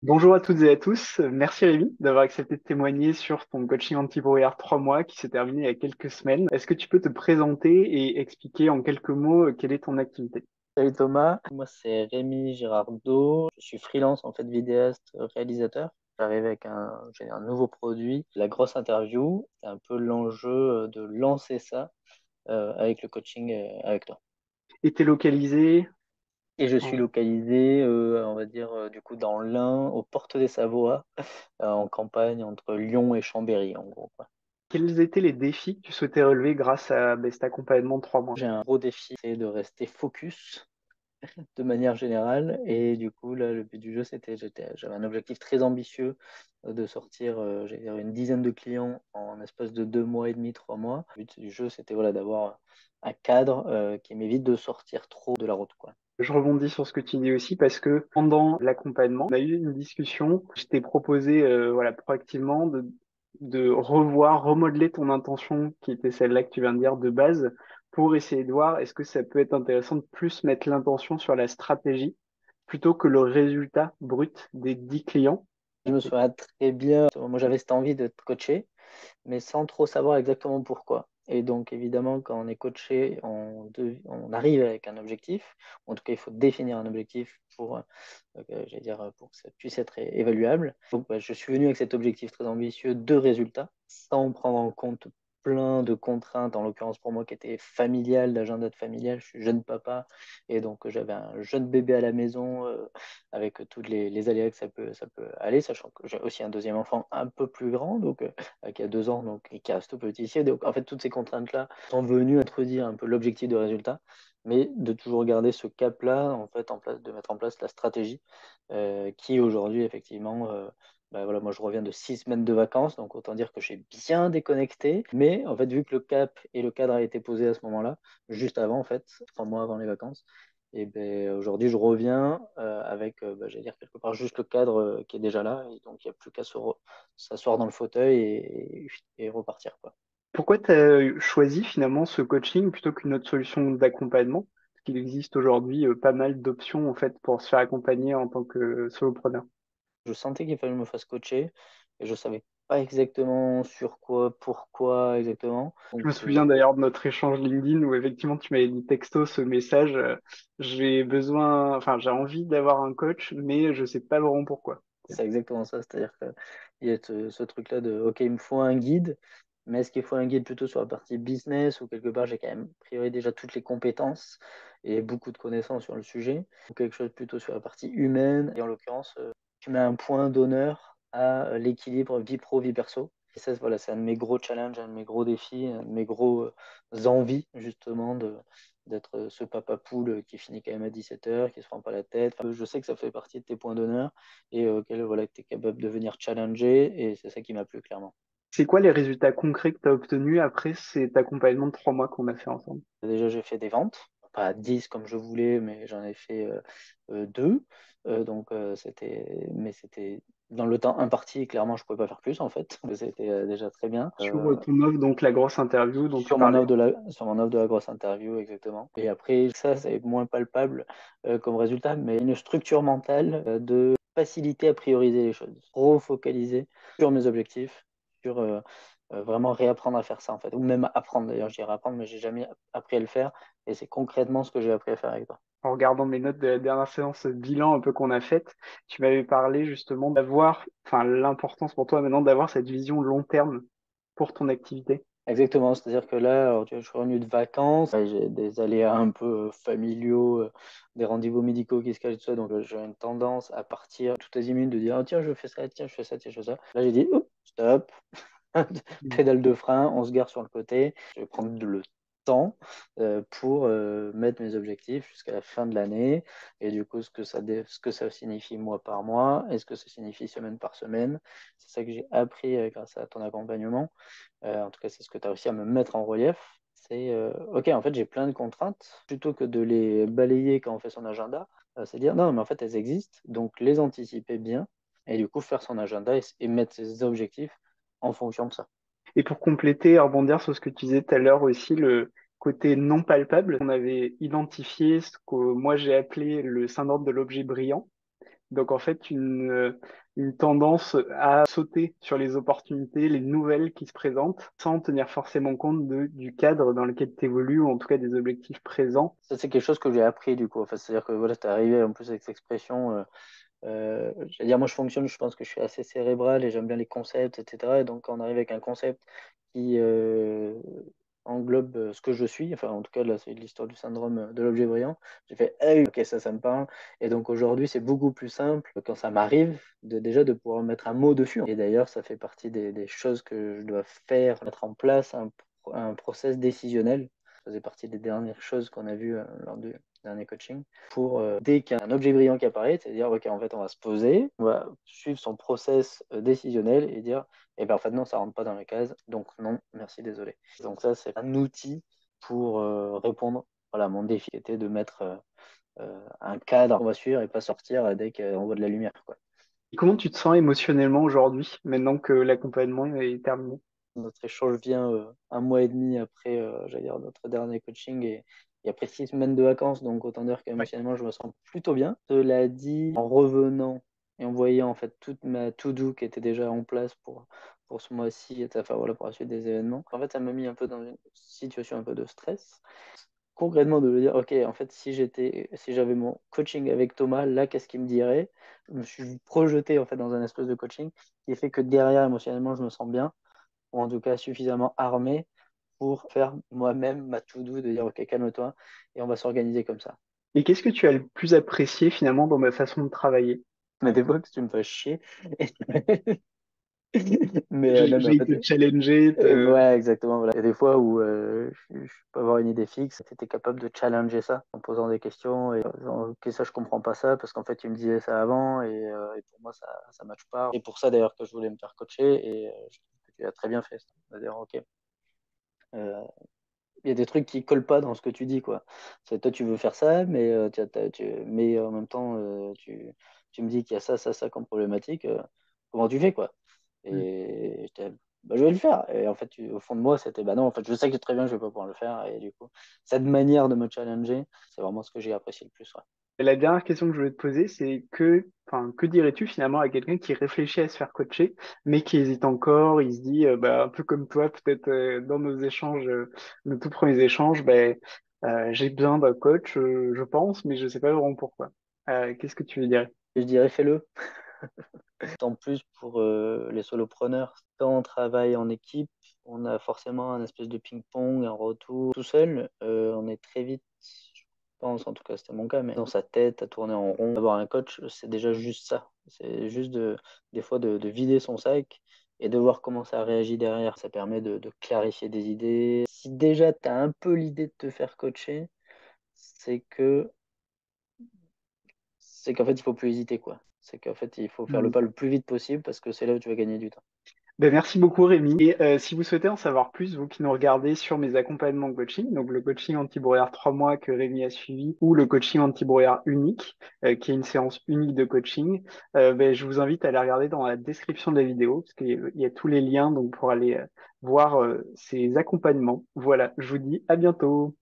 Bonjour à toutes et à tous. Merci Rémi d'avoir accepté de témoigner sur ton coaching anti-brouillard 3 mois qui s'est terminé il y a quelques semaines. Est-ce que tu peux te présenter et expliquer en quelques mots quelle est ton activité? Salut Thomas, moi c'est Rémi Girardot, je suis freelance en fait vidéaste, réalisateur. J'arrive avec j'ai un nouveau produit, la grosse interview. C'est un peu l'enjeu de lancer ça avec le coaching avec toi. Et t'es localisé Et je suis en... localisé, on va dire du coup dans l'Ain, aux Portes des Savoie, en campagne entre Lyon et Chambéry en gros, quoi. Quels étaient les défis que tu souhaitais relever grâce à cet accompagnement de 3 mois? J'ai un gros défi, c'est de rester focus de manière générale. Et du coup, là, le but du jeu, j'avais un objectif très ambitieux de sortir, j'allais dire, une dizaine de clients en espace de 2 mois et demi, 3 mois. Le but du jeu, c'était voilà, d'avoir un cadre qui m'évite de sortir trop de la route, quoi. Je rebondis sur ce que tu dis aussi parce que pendant l'accompagnement, on a eu une discussion. Je t'ai proposé voilà, proactivement de revoir, remodeler ton intention qui était celle-là que tu viens de dire de base pour essayer de voir est-ce que ça peut être intéressant de plus mettre l'intention sur la stratégie plutôt que le résultat brut des 10 clients. Je me souviens très bien, moi j'avais cette envie de te coacher, mais sans trop savoir exactement pourquoi. Et donc, évidemment, quand on est coaché, on arrive avec un objectif. En tout cas, il faut définir un objectif j'allais dire, pour que ça puisse être évaluable. Donc, bah, je suis venu avec cet objectif très ambitieux de résultats, sans prendre en compte plein de contraintes, en l'occurrence pour moi qui étaient familiales, d'agenda de familial. Je suis jeune papa et donc j'avais un jeune bébé à la maison avec tous les aléas que ça peut aller, sachant que j'ai aussi un deuxième enfant un peu plus grand, donc qui a 2 ans, donc et qui reste tout petit ici. Donc en fait, toutes ces contraintes-là sont venues introduire un peu l'objectif de résultat, mais de toujours garder ce cap-là en fait en place, de mettre en place la stratégie qui aujourd'hui, effectivement, bah voilà, moi je reviens de 6 semaines de vacances, donc autant dire que j'ai bien déconnecté. Mais en fait, vu que le cap et le cadre a été posé à ce moment-là, juste avant, en fait, 3 mois avant les vacances, et ben aujourd'hui je reviens avec, bah, j'allais dire quelque part juste le cadre qui est déjà là, et donc il n'y a plus qu'à s'asseoir dans le fauteuil et repartir, quoi. Pourquoi tu as choisi finalement ce coaching plutôt qu'une autre solution d'accompagnement? Parce qu'il existe aujourd'hui pas mal d'options en fait pour se faire accompagner en tant que solopreneur. Je sentais qu'il fallait que je me fasse coacher et je savais pas exactement sur quoi, pourquoi exactement. Je me Donc, souviens d'ailleurs de notre échange LinkedIn où effectivement tu m'avais dit texto ce message, j'ai besoin, enfin j'ai envie d'avoir un coach, mais je sais pas vraiment pourquoi. c'est exactement ça. C'est-à-dire qu'il y a ce truc-là de, OK, il me faut un guide, mais est-ce qu'il faut un guide plutôt sur la partie business ou quelque part j'ai quand même, a priori, déjà toutes les compétences et beaucoup de connaissances sur le sujet, ou quelque chose plutôt sur la partie humaine. Et en l'occurrence, tu mets un point d'honneur à l'équilibre vie pro, vie perso. Et ça, voilà, c'est un de mes gros challenges, un de mes gros défis, un de mes gros envies, justement, d'être ce papa poule qui finit quand même à 17 heures, qui se prend pas la tête. Enfin, je sais que ça fait partie de tes points d'honneur et auquel voilà, tu es capable de venir challenger. Et c'est ça qui m'a plu, clairement. C'est quoi les résultats concrets que tu as obtenus après cet accompagnement de 3 mois qu'on a fait ensemble? Déjà, j'ai fait des ventes, pas 10 comme je voulais, mais j'en ai fait 2. Donc, c'était dans le temps imparti, clairement, je ne pouvais pas faire plus, en fait. C'était déjà très bien. Sur ton offre, donc la grosse interview dont tu Sur mon parlais. offre sur mon offre de la grosse interview, exactement. Et après, ça, c'est moins palpable comme résultat, mais une structure mentale de facilité à prioriser les choses, trop focaliser sur mes objectifs, sur vraiment réapprendre à faire ça, en fait. Ou même apprendre, d'ailleurs, je dirais apprendre, mais j'ai jamais appris à le faire. Et c'est concrètement ce que j'ai appris à faire avec toi. En regardant mes notes de la dernière séance bilan un peu qu'on a faite, tu m'avais parlé justement d'avoir, enfin l'importance pour toi maintenant d'avoir cette vision long terme pour ton activité. Exactement, c'est-à-dire que là, alors, tu vois, je suis revenu de vacances, ouais, j'ai des aléas un peu familiaux, des rendez-vous médicaux qui se cachent, tout ça, donc j'ai une tendance à partir tout azimut, de dire, oh, tiens, je fais ça, tiens, je fais ça, tiens, je fais ça. Là, j'ai dit, oh, stop, pédale de frein, on se gare sur le côté, je vais prendre le temps pour mettre mes objectifs jusqu'à la fin de l'année, et du coup, ce que ça signifie mois par mois, et ce que ça signifie semaine par semaine, c'est ça que j'ai appris grâce à ton accompagnement. En tout cas, c'est ce que tu as réussi à me mettre en relief. C'est OK, en fait, j'ai plein de contraintes. Plutôt que de les balayer quand on fait son agenda, c'est dire non, mais en fait, elles existent. Donc, les anticiper bien et du coup, faire son agenda et mettre ses objectifs en fonction de ça. Et pour compléter et rebondir sur ce que tu disais tout à l'heure aussi, le côté non palpable, on avait identifié ce que moi j'ai appelé le syndrome de l'objet brillant. Donc en fait, une tendance à sauter sur les opportunités, les nouvelles qui se présentent, sans tenir forcément compte du cadre dans lequel tu évolues, ou en tout cas des objectifs présents. Ça, c'est quelque chose que j'ai appris du coup. Enfin, c'est-à-dire que voilà, tu es arrivé en plus avec cette expression. J'allais dire, moi je fonctionne, je pense que je suis assez cérébral et j'aime bien les concepts, etc. Et donc quand on arrive avec un concept qui englobe ce que je suis, enfin en tout cas là c'est l'histoire du syndrome de l'objet brillant, j'ai fait hey, ok ça me parle. Et donc aujourd'hui c'est beaucoup plus simple quand ça m'arrive déjà de pouvoir mettre un mot dessus. Et d'ailleurs ça fait partie des choses que je dois faire, mettre en place un process décisionnel. Ça faisait partie des dernières choses qu'on a vues lors du dernier coaching pour dès qu'il y a un objet brillant qui apparaît, c'est-à-dire ok en fait on va se poser, on va suivre son process décisionnel et dire eh ben en fait non ça rentre pas dans les cases donc non merci désolé. Donc ça c'est un outil pour répondre voilà à mon défi qui était de mettre un cadre on va suivre et pas sortir dès qu'on voit de la lumière quoi. Et comment tu te sens émotionnellement aujourd'hui, maintenant que l'accompagnement est terminé? Notre échange vient un mois et demi après j'allais dire notre dernier coaching et après 6 semaines de vacances, donc autant dire Ouais. qu'émotionnellement, je me sens plutôt bien. Cela dit, en revenant et en voyant en fait toute ma to-do qui était déjà en place pour ce mois-ci, et enfin voilà, pour la suite des événements, en fait, ça m'a mis un peu dans une situation un peu de stress. Concrètement, de me dire, ok, en fait, si j'avais mon coaching avec Thomas, là, qu'est-ce qu'il me dirait? Je me suis projeté en fait dans un espèce de coaching qui fait que derrière, émotionnellement, je me sens bien, ou en tout cas suffisamment armé pour faire moi-même ma to-do, de dire, ok, calme-toi, et on va s'organiser comme ça. Et qu'est-ce que tu as le plus apprécié finalement dans ma façon de travailler? Mais des fois que tu me fais chier. Mais non, mais en J'ai fait, été challengé. ouais, exactement. Voilà. Il y a des fois où je peux avoir une idée fixe. Tu étais capable de challenger ça en posant des questions et en disant, ok, ça, je comprends pas ça parce qu'en fait, tu me disais ça avant et pour moi, ça matche pas. Et pour ça, d'ailleurs, que je voulais me faire coacher et je trouve que tu as très bien fait. C'est-à-dire, ok, euh, il y a des trucs qui collent pas dans ce que tu dis, quoi. C'est toi, tu veux faire ça, mais, mais en même temps, tu me dis qu'il y a ça, ça, ça comme problématique. Comment tu fais, quoi? Mm. Et j'étais, bah, je vais le faire. Et en fait, au fond de moi, c'était, bah non, en fait, je sais que très bien, je vais pas pouvoir le faire. Et du coup, cette manière de me challenger, c'est vraiment ce que j'ai apprécié le plus, ouais. Et la dernière question que je voulais te poser, c'est que dirais-tu finalement à quelqu'un qui réfléchit à se faire coacher, mais qui hésite encore, il se dit, bah, un peu comme toi, peut-être dans nos échanges, nos tout premiers échanges, ben j'ai besoin d'un coach, je pense, mais je sais pas vraiment pourquoi. Qu'est-ce que tu veux dire? Je dirais, fais-le. En plus, pour les solopreneurs, quand on travaille en équipe, on a forcément un espèce de ping-pong, un retour. Tout seul, on est très vite, je pense, en tout cas c'était mon cas, mais dans sa tête, à tourner en rond. Avoir un coach, c'est déjà juste ça. C'est juste des fois de vider son sac et de voir comment ça réagit derrière. Ça permet de clarifier des idées. Si déjà tu as un peu l'idée de te faire coacher, c'est que c'est qu'en fait, il faut plus hésiter, quoi. C'est qu'en fait, il faut faire le pas le plus vite possible parce que c'est là où tu vas gagner du temps. Ben, merci beaucoup Rémi. Et si vous souhaitez en savoir plus, vous qui nous regardez sur mes accompagnements coaching, donc le coaching anti-brouillard 3 mois que Rémi a suivi, ou le coaching anti-brouillard unique, qui est une séance unique de coaching, ben, je vous invite à aller regarder dans la description de la vidéo, parce qu'il y a tous les liens donc pour aller voir ces accompagnements. Voilà, je vous dis à bientôt.